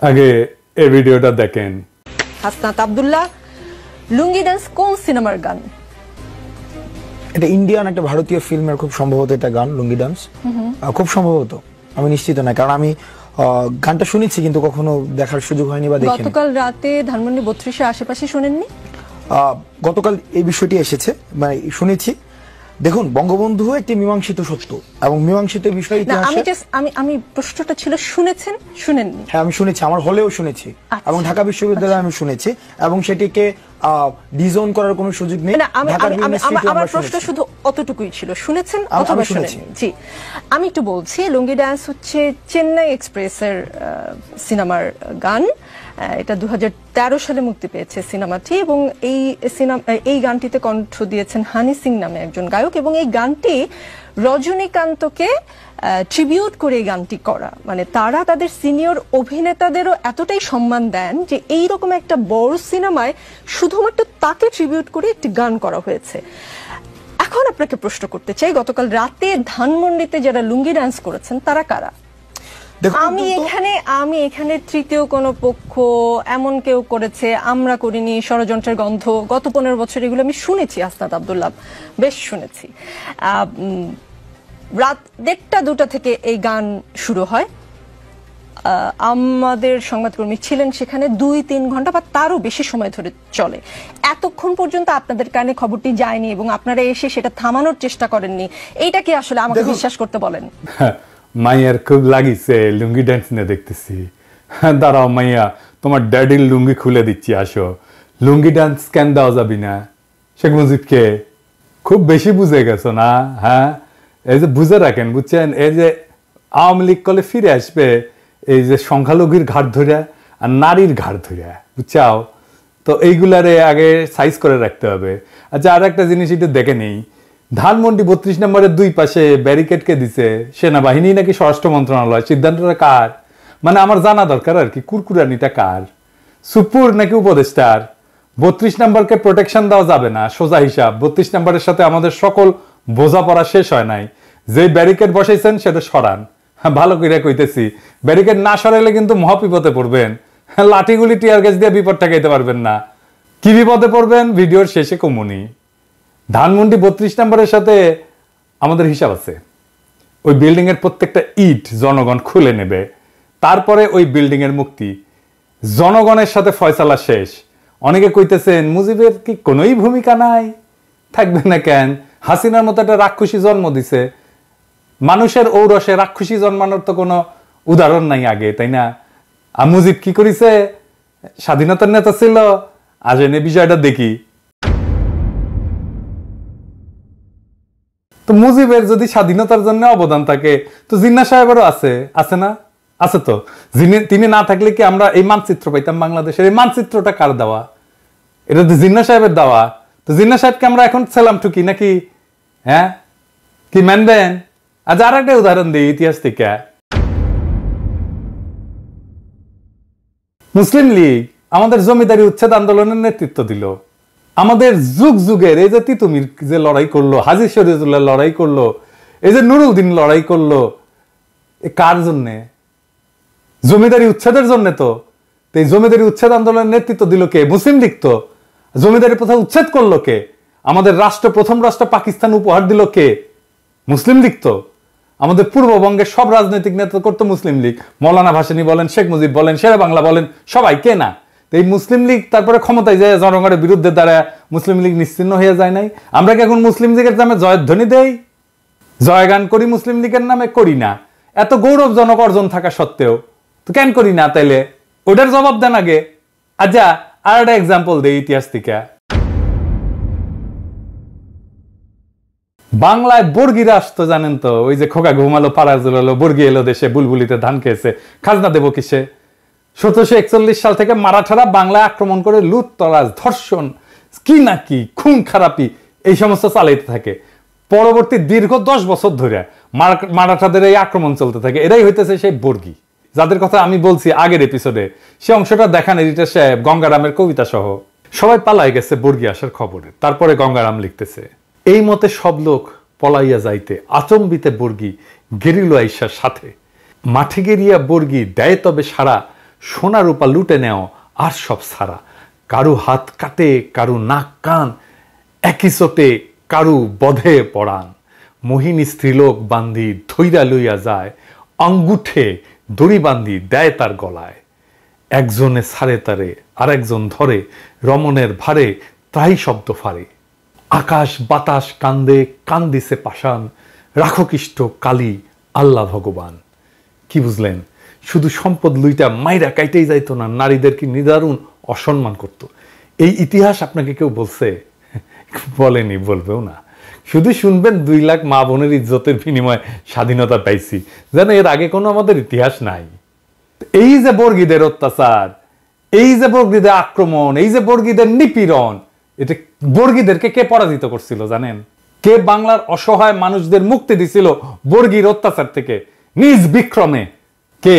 আগে এই ভিডিওটা দেখেন। হাসনাত আব্দুল্লাহ, লুঙ্গি ডান্স কোন সিনেমার গান? এটা ইন্ডিয়ান একটা ভারতীয় ফিল্মের খুব সম্ভবত এটা গান, লুঙ্গি ডান্স। খুব সম্ভবত, আমি নিশ্চিত না, কারণ আমি গানটা শুনেছি কিন্তু কখনো দেখার সুযোগ হয়নি বা দেখিনি। গতকাল রাতে ধানমন্ডি 32-এর আশেপাশে শুনেননি? গতকাল এই বিষয়টি এসেছে, মানে শুনেছি। দেখুন, বঙ্গবন্ধু একটি মীমাংসিত সত্য এবং মীমাংসিত বিষয় ইতিহাসে। আমি প্রশ্নটা ছিল শুনেছেন, শুনেননি? হ্যাঁ, আমি শুনেছি, আমার হলেও শুনেছি এবং ঢাকা বিশ্ববিদ্যালয়ে আমি শুনেছি এবং সেটিকে ডিজোন করার কোনো সুযোগ নেই। আমার প্রশ্ন শুধু অতটুকুই ছিল, শুনেছেন অথবা শুনেননি। জি, আমি একটু বলছি, লুঙ্গি ডান্স হচ্ছে চেন্নাই এক্সপ্রেসের সিনেমার গান। এটা 2013 সালে মুক্তি পেয়েছে সিনেমাটি, এবং এই গানটিতে কণ্ঠ দিয়েছেন হানি সিং নামে একজন গায়ক, এবং এই গানটি রজনীকান্তকে ট্রিবিউট করে এই গানটি করা। মানে তারা তাদের সিনিয়র অভিনেতাদেরও এতটাই সম্মান দেন যে এইরকম একটা বড় সিনেমায় শুধুমাত্র তাকে ট্রিবিউট করে একটি গান করা হয়েছে। এখন আপনাকে প্রশ্ন করতে চাই, গতকাল রাতে ধানমন্ডিতে যারা লুঙ্গি ডান্স করেছেন তারা কারা? আমি এখানে তৃতীয় কোন পক্ষ এমন কেউ করেছে, আমরা করিনি, ষড়যন্ত্রের গন্ধ, গত 15 বছর এগুলো আমি শুনেছি। হাসনাত আব্দুল্লাহ, বেশ শুনেছি। রাত 1টা-2টা থেকে এই গান শুরু হয়। আমাদের সংবাদকর্মী ছিলেন সেখানে 2-3 ঘন্টা বা তারও বেশি সময় ধরে চলে। এতক্ষণ পর্যন্ত আপনাদের কানে খবরটি যায়নি এবং আপনারা এসে সেটা থামানোর চেষ্টা করেননি। এইটা কি আসলে আমাকে বিশ্বাস করতে বলেন? মাইয়ার খুব লাগিছে লুঙ্গি ডান্স নিয়ে দেখতেছি। দাঁড়াও মাইয়া, তোমার ড্যাডির লুঙ্গি খুলে দিচ্ছি, আসো। লুঙ্গি ডান্স কেন দেওয়া যাবি না? শেখ মুজিবকে খুব বেশি বুঝে গেছো না? হ্যাঁ, এই যে বুঝে রাখেন, বুঝছেন, এই যে আওয়ামী লীগ কলে ফিরে আসবে এই যে সংখ্যালঘুর ঘাট ধরে আর নারীর ঘাট ধরে, বুঝছাও তো? এইগুলারে আগে সাইজ করে রাখতে হবে। আচ্ছা, আর একটা জিনিস একটু দেখে নেই, ধানমন্ডি 32 নম্বরের 2 পাশে ব্যারিকেড কে দিছে? সেনাবাহিনী নাকি স্বরাষ্ট্র মন্ত্রণালয়? সিদ্ধান্তটা কার? মানে আমার জানা দরকার আর কি, কুরকুরানিটা কার? সুপুর নাকি উপদেষ্টার? 32 নম্বরকে প্রোটেকশন দেওয়া যাবে না, সোজা হিসাব। 32 নম্বরের সাথে আমাদের সকল বোঝাপড়া শেষ হয় নাই। যে ব্যারিকেড বসাইছেন সেটা সরান। ভালো করে কইতেছি, ব্যারিকেড না সরাইলে কিন্তু মহাবিপদে পড়বেন। লাঠিগুলি টিয়ার গ্যাস দিয়ে বিপদ ঠেকাইতে পারবেন না। কি বিপদে পড়বেন ভিডিওর শেষে কমুনি। ধানমন্ডি 32 নম্বরের সাথে আমাদের হিসাব আছে। ওই বিল্ডিং এর প্রত্যেকটা ইট জনগণ খুলে নেবে, তারপরে ওই বিল্ডিং এর মুক্তি। জনগণের সাথে ফয়সালা শেষ। অনেকে কইতেছেন মুজিবের কি কোনোই ভূমিকা নাই? থাকবে না কেন? হাসিনার মতো একটা রাক্ষসী জন্ম দিছে। মানুষের ঔরসে রাক্ষসী জন্মানোর তো কোনো উদাহরণ নাই আগে, তাই না? আর মুজিব কি করেছে? স্বাধীনতার নেতা ছিল। আজ এনে বিষয়টা দেখি। তো মুজিবের যদি স্বাধীনতার জন্য অবদান থাকে, তো জিন্নাহ সাহেবেরও আছে না? আছে তো। তিনি না থাকলে কি আমরা এই মানচিত্র পাইতাম বাংলাদেশের? এই মানচিত্রটা কার দেওয়া? এটা তো জিন্নাহ সাহেবের দেওয়া। তো জিন্নাহ সাহেবকে আমরা এখন সেলাম ঠুকি নাকি? হ্যাঁ, কি মানবেন? আজ আর একটা উদাহরণ দিই ইতিহাস থেকে। মুসলিম লীগ আমাদের জমিদারি উচ্ছেদ আন্দোলনের নেতৃত্ব দিল। আমাদের যুগ যুগের এই যে তিতুমির যে লড়াই করলো, হাজী শরীয়তুল্লাহ লড়াই করলো, এই যে নুরুদ্দিন লড়াই করলো, কার জন্যে? জমিদারি উচ্ছেদের জন্য। তো এই জমিদারি উচ্ছেদ আন্দোলনের নেতৃত্ব দিল কে? মুসলিম লীগ। তো জমিদারি প্রথা উচ্ছেদ করলো কে? আমাদের প্রথম রাষ্ট্র পাকিস্তান উপহার দিল কে? মুসলিম লীগ। তো আমাদের পূর্ববঙ্গের সব রাজনৈতিক নেতৃত্ব করতো মুসলিম লীগ। মৌলানা ভাসানী বলেন, শেখ মুজিব বলেন, শেরে বাংলা বলেন, সবাই কে না? এই মুসলিম লীগ তারপরে ক্ষমতায় যায় জনগণের বিরুদ্ধে দাঁড়ায় মুসলিম লীগ নিশ্চিহ্ন হয়ে যায় নাই? আমরা কি এখন মুসলিম লীগের নামে জয়ধ্বনি দেই, জয়গান করি? মুসলিম লীগের নামে করি না। এত গৌরবজনক অর্জন থাকা সত্ত্বেও তো কেন করি না? তাইলে ওটার জবাব দেন আগে। আচ্ছা, আর একটা এক্সাম্পল দেই ইতিহাস থেকে। বাংলায় বর্গিরা আসতো, জানেন তো? ওই যে খোকা ঘুমালো, পাড়া জুলালো, বর্গি এলো দেশে, বুলবুলিতে ধান খেয়েছে, খাজনা দেবো কিসে? 1741 সাল থেকে মারাঠারা বাংলায় আক্রমণ করে লুটতরাজ, ধর্ষণ, কি না কি, খুন খারাপি, এই সমস্ত চালাইতে থাকে। পরবর্তী দীর্ঘ 10 বছর ধরে মারাঠাদের এই আক্রমণ চলতে থাকে। এরাই হইতেছে সেই বর্গি, যাদের কথা আমি বলছি আগের এপিসোডে। সে অংশটা দেখান এডিটর সাহেব, গঙ্গারামের কবিতা সহ। সবাই পালাই গেছে বর্গি আসার খবরে। তারপরে গঙ্গারাম লিখতেছে, এই মতে সব লোক পলাইয়া যাইতে আচম্বিতে বর্গি গেরিল আইসার সাথে। মাঠে গেরিয়া বর্গি দেয় তবে সারা, সোনা রূপা লুটে নেও আর সব সারা, কারু হাত কাটে কারু নাক কান, একই চোটে কারু বধে পড়ান, মোহিনী স্ত্রীলোক বান্ধি ধৈরা লইয়া যায়, আঙ্গুঠে দড়ি বান্ধি দেয় তার গলায়, একজনে ছাড়ে তারে আর একজন ধরে, রমণের ভারে তাই শব্দ ফারে, আকাশ বাতাস কান্দে কান্দিছে পাষাণ, রাখো কৃষ্ট কালী আল্লাহ ভগবান। কি বুঝলেন? শুধু সম্পদ লুইটা মাইরা কাইতেই যাইতো না, নারীদেরকে নিদারুণ অসম্মান করত। এই ইতিহাস আপনাকে কেউ বলছে? বলেনি, বলবেও না। শুধু শুনবেন 2 লাখ মা বোনের ইজ্জতের বিনিময়ে স্বাধীনতা পাইছি, যেন এর আগে কোনো আমাদের ইতিহাস নাই। এই যে বর্গীদের অত্যাচার, এই যে বর্গীদের আক্রমণ, এই যে বর্গীদের নিপীড়ন, এটা বর্গীদেরকে কে পরাজিত করছিল জানেন? কে বাংলার অসহায় মানুষদের মুক্তি দিছিল বর্গীর অত্যাচার থেকে নিজ বিক্রমে? কে?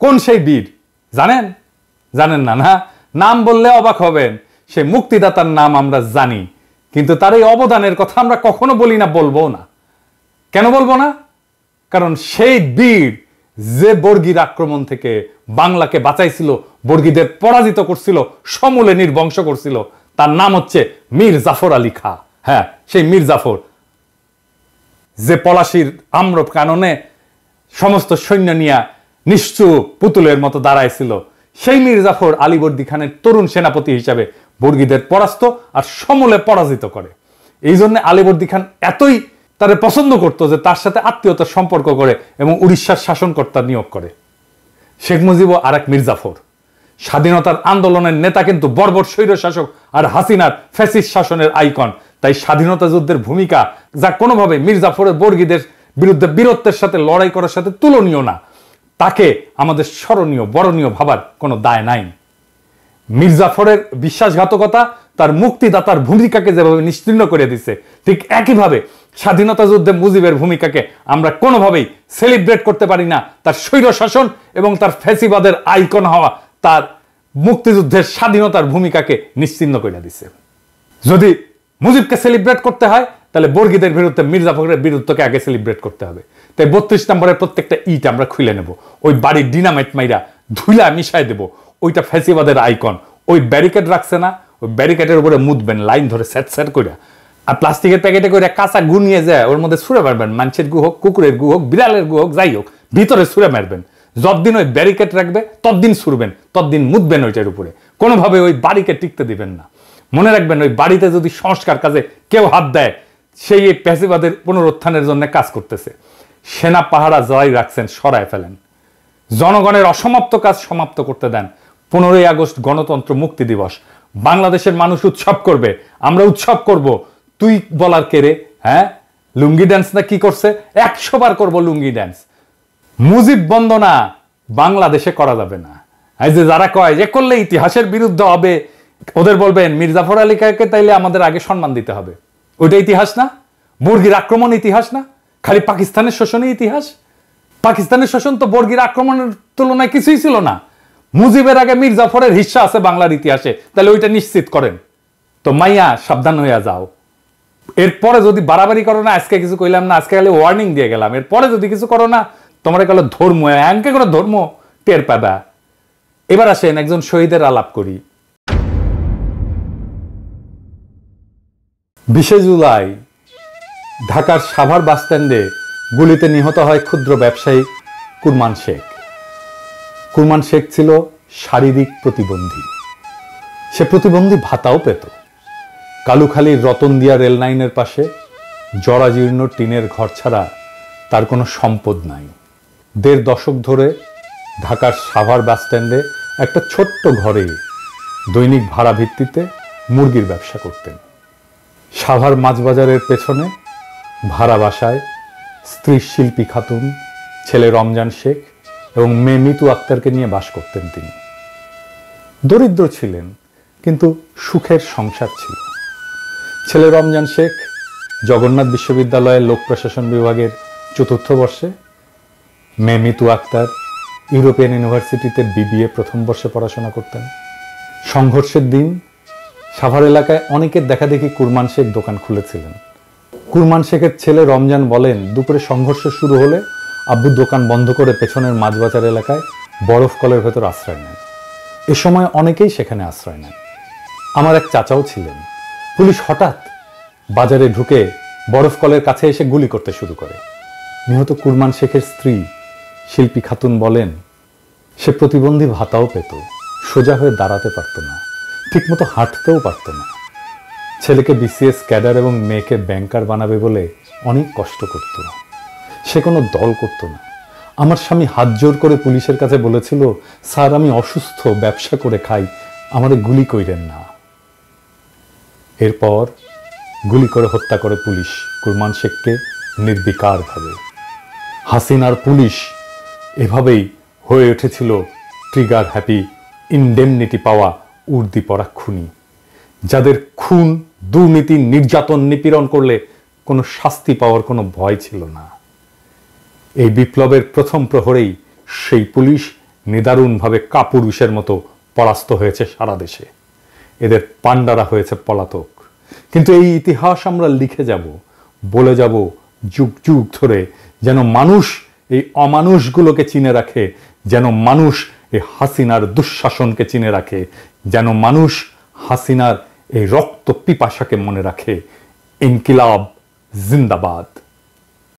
কোন সেই বীর জানেন? জানেন না? না, নাম বললে অবাক হবেন। সে মুক্তিদাতার নাম আমরা জানি, কিন্তু তার এই অবদানের কথা আমরা কখনো বলি না, বলবো না। কেন বলবো না? কারণ সেই বীর যে বর্গীর আক্রমণ থেকে বাংলাকে বাঁচাইছিল, বর্গীদের পরাজিত করছিল, সমূলে নির্বংশ করছিল, তার নাম হচ্ছে মীর জাফর আলী খাঁ। হ্যাঁ, সেই মীর জাফর, যে পলাশির আম্র কাননে সমস্ত সৈন্য নিয়ে নিশ্চুপ পুতুলের মতো দাঁড়াইছিল, সেই মীর জাফর আলীবর্দী খানের তরুণ সেনাপতি হিসাবে বর্গীদের পরাস্ত আর সমূলে পরাজিত করে। এই জন্য আলীবর্দী খান এতই তারে পছন্দ করতো যে তার সাথে আত্মীয়তার সম্পর্ক করে এবং উড়িষ্যার শাসনকর্তা নিয়োগ করে। শেখ মুজিবও আর এক মীর জাফর, স্বাধীনতার আন্দোলনের নেতা, কিন্তু বর্বর স্বৈর শাসক আর হাসিনার ফ্যাসিস্ট শাসনের আইকন। তাই স্বাধীনতা যুদ্ধের ভূমিকা, যা কোনোভাবে মীর জাফরের বর্গীদের বিরুদ্ধে বীরত্বের সাথে লড়াই করার সাথে তুলনীয় না, তাকে আমাদের স্মরণীয় বরণীয় ভাবার কোনো দায় নাই। মীর জাফরের বিশ্বাসঘাতকতা তার মুক্তিদাতার ভূমিকাকে যেভাবে নিশ্চিহ্ন করে দিচ্ছে, ঠিক একইভাবে স্বাধীনতা যুদ্ধে মুজিবের ভূমিকাকে আমরা কোনোভাবেই সেলিব্রেট করতে পারি না। তার স্বৈর শাসন এবং তার ফ্যাসিবাদের আইকন হওয়া তার মুক্তিযুদ্ধের স্বাধীনতার ভূমিকাকে নিশ্চিহ্ন করে দিচ্ছে। যদি মুজিবকে সেলিব্রেট করতে হয়, তাহলে বর্গীদের বিরুদ্ধে মীর জাফরের বিরুদ্ধকে আগে সেলিব্রেট করতে হবে। তাই 32 নম্বরের প্রত্যেকটা ইট আমরা খুলে নেব, ওই বাড়ির ডিনামাইট মাইরা ধুলা মিশাই দেব। ওইটা ফ্যাসিবাদের আইকন। ওই ব্যারিকেড রাখছে না, ওই ব্যারিকেডের উপরে মুদবেন লাইন ধরে স্যাট স্যাট করে, আর প্লাস্টিকের প্যাকেটে করে কাঁচা গু নিয়ে যায় ওর মধ্যে ছুঁড়ে মারবেন। মানুষের গু হোক, কুকুরের গু হোক, বিড়ালের গু হোক, যাই হোক, ভিতরে ছুঁড়ে মারবেন। যতদিন ওই ব্যারিকেড রাখবে ততদিন ছুড়বেন, ততদিন মুদবেন ওইটার উপরে। কোনোভাবে ওই বাড়িকে টিকতে দিবেন না। মনে রাখবেন, ওই বাড়িতে যদি সংস্কার কাজে কেউ হাত দেয়, সেই এই ফ্যাসিবাদের পুনরুত্থানের জন্য কাজ করতেছে। সেনা পাহারা জয় রাখছেন, সরায় ফেলেন। জনগণের অসমাপ্ত কাজ সমাপ্ত করতে দেন। 15ই আগস্ট গণতন্ত্র মুক্তি দিবস, বাংলাদেশের মানুষ উৎসব করবে, আমরা উৎসব করব। তুই বলার কে রে? হ্যাঁ, লুঙ্গি ড্যান্স না কি করছে? 100 বার করবো লুঙ্গি ড্যান্স। মুজিব বন্দনা বাংলাদেশে করা যাবে না। এই যে যারা কয় যে করলে ইতিহাসের বিরুদ্ধে হবে, ওদের বলবেন মীর জাফর আলী খাঁকে তাইলে আমাদের আগে সম্মান দিতে হবে। ওইটা ইতিহাস না? বর্গীর আক্রমণ ইতিহাস না? খালি পাকিস্তানের শোষণই ইতিহাস? পাকিস্তানের শোষণ তো বর্গীর আক্রমণের তুলনায় কিছুই ছিল না। মুজিবের আগে মীর জাফরের হিস্সা আছে বাংলার ইতিহাসে, তাহলে ওইটা নিশ্চিত করেন। তো মাইয়া সাবধান হইয়া যাও। এরপরে যদি বাড়াবাড়ি করো না, আজকে কিছু কইলাম না, আজকে খালি ওয়ার্নিং দিয়ে গেলাম, এরপরে যদি কিছু করো না, তোমার কালো ধর্ম এমকে করে ধর্ম টের পাবা। এবার আসেন একজন শহীদের আলাপ করি। 20 জুলাই ঢাকার সাভার বাসস্ট্যান্ডে গুলিতে নিহত হয় ক্ষুদ্র ব্যবসায়ী কুরমান শেখ। কুরমান শেখ ছিল শারীরিক প্রতিবন্ধী। সে প্রতিবন্ধী ভাতাও পেত। কালুখালীর রতনদিয়া রেল লাইনের পাশে জরাজীর্ণ টিনের ঘর ছাড়া তার কোনো সম্পদ নাই। 1.5 দশক ধরে ঢাকার সাভার বাসস্ট্যান্ডে একটা ছোট্ট ঘরে দৈনিক ভাড়া ভিত্তিতে মুরগির ব্যবসা করতেন। সাভার মাছবাজারের পেছনে ভাড়া বাসায় স্ত্রী শিল্পী খাতুন, ছেলে রমজান শেখ এবং মেয়ে মিতু আক্তারকে নিয়ে বাস করতেন তিনি। দরিদ্র ছিলেন, কিন্তু সুখের সংসার ছিল। ছেলে রমজান শেখ জগন্নাথ বিশ্ববিদ্যালয়ের লোক প্রশাসন বিভাগের 4র্থ বর্ষে, মেয়ে মিতু আক্তার ইউরোপিয়ান ইউনিভার্সিটিতে BBA 1ম বর্ষে পড়াশোনা করতেন। সংঘর্ষের দিন সাভার এলাকায় অনেকের দেখাদেখি কুরমান শেখ দোকান খুলেছিলেন। কুরমান শেখের ছেলে রমজান বলেন, দুপুরে সংঘর্ষ শুরু হলে আব্বু দোকান বন্ধ করে পেছনের মাছবাজার এলাকায় বরফ কলের ভেতর আশ্রয় নেন। এ সময় অনেকেই সেখানে আশ্রয় নেন। আমার এক চাচাও ছিলেন। পুলিশ হঠাৎ বাজারে ঢুকে বরফ কলের কাছে এসে গুলি করতে শুরু করে। নিহত কুরমান শেখের স্ত্রী শিল্পী খাতুন বলেন, সে প্রতিবন্ধী ভাতাও পেত, সোজা হয়ে দাঁড়াতে পারত না, ঠিকমতো হাঁটতেও পারত না। ছেলেকে বিসিএস ক্যাডার এবং মেয়েকে ব্যাংকার বানাবে বলে অনেক কষ্ট করত। সে কোনো দল করত না। আমার স্বামী হাত জোর করে পুলিশের কাছে বলেছিল, স্যার আমি অসুস্থ, ব্যবসা করে খাই, আমারে গুলি কইরেন না। এরপর গুলি করে হত্যা করে পুলিশ কুরমান শেখকে নির্বিকারভাবে। হাসিনার পুলিশ এভাবেই হয়ে উঠেছিল ট্রিগার হ্যাপি, ইনডেমনিটি পাওয়া উর্দি পরা খুনি, যাদের খুন, দুর্নীতি, নির্যাতন, নিপীড়ন করলে কোনো শাস্তি পাওয়ার কোনো ভয় ছিল না। এই বিপ্লবের প্রথম প্রহরেই সেই পুলিশ নিদারুণভাবে কাপুরুষের মতো পরাস্ত হয়েছে সারা দেশে। এদের পান্ডারা হয়েছে পলাতক। কিন্তু এই ইতিহাস আমরা লিখে যাব, বলে যাব যুগ যুগ ধরে, যেন মানুষ এই অমানুষগুলোকে চিনে রাখে, যেন মানুষ এই হাসিনার দুঃশাসনকে চিনে রাখে, যেন মানুষ হাসিনার এই রক্ত পিপাসাকে মনে রাখে। ইনকিলাব জিন্দাবাদ।